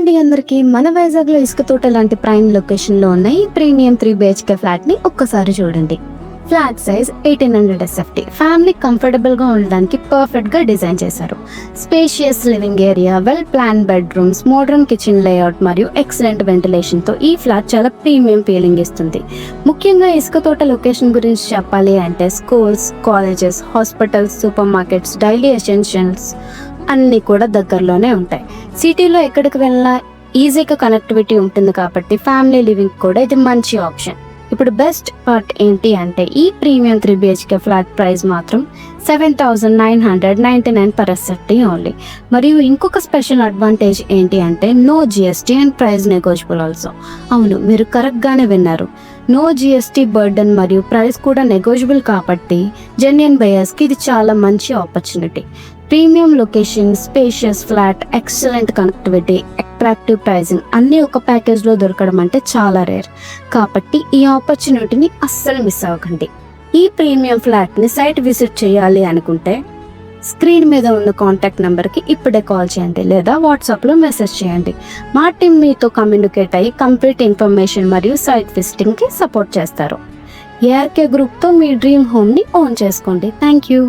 అండి అందరికి. మన వైజాగ్ లో ఇసుక తోట లాంటి ప్రైమ్ లొకేషన్ లో ఉన్న ఈ ప్రీమియం 3 BHK ఫ్లాట్ ని ఒక్కసారి చూడండి. Flat size 1800 SFT. Family comfortable గా ఉండడానికి పర్ఫెక్ట్ గా డిజైన్ చేశారు. Spacious living area, well plan bedrooms, modern kitchen layout మరియు ఎక్సలెంట్ వెంటిలేషన్ తో ఈ ఫ్లాట్ చాలా ప్రీమియం ఫీలింగ్ ఇస్తుంది. ముఖ్యంగా ఇసుక తోట లొకేషన్ గురించి చెప్పాలి అంటే schools, colleges, hospitals, super markets, daily essentials అన్నీ కూడా దగ్గరలోనే ఉంటాయి. సిటీలో ఎక్కడికి వెళ్ళినా ఈజీగా కనెక్టివిటీ ఉంటుంది కాబట్టి ఫ్యామిలీ లివింగ్ కూడా ఇది మంచి ఆప్షన్. ఇప్పుడు బెస్ట్ పార్ట్ ఏంటి అంటే ఈ ప్రీమియం 3 BHK ఫ్లాట్ ప్రైస్ మాత్రం 7,999 per SFT ఓన్లీ. మరియు ఇంకొక స్పెషల్ అడ్వాంటేజ్ ఏంటి అంటే no GST and price negotiable also. అవును, మీరు కరెక్ట్గానే విన్నారు. నో GST బర్డన్ మరియు ప్రైస్ కూడా నెగోషియబుల్ కాబట్టి జెన్యూన్ బయర్స్కి ఇది చాలా మంచి opportunity. Premium location, spacious flat, excellent connectivity, attractive pricing అన్నీ ఒక ప్యాకేజ్లో దొరకడం అంటే చాలా రేర్. కాబట్టి ఈ ఆపర్చునిటీని అస్సలు మిస్ అవ్వకండి. ఈ ప్రీమియం ఫ్లాట్ని సైట్ విజిట్ చేయాలి అనుకుంటే స్క్రీన్ మీద ఉన్న కాంటాక్ట్ నెంబర్కి ఇప్పుడే కాల్ చేయండి లేదా వాట్సాప్లో మెసేజ్ చేయండి. మా టీం మీతో కమ్యూనికేట్ అయ్యి కంప్లీట్ ఇన్ఫర్మేషన్ మరియు సైట్ విజిటింగ్కి సపోర్ట్ చేస్తారు. ARK గ్రూప్తో మీ డ్రీమ్ హోమ్ని ఓన్ చేసుకోండి. Thank you.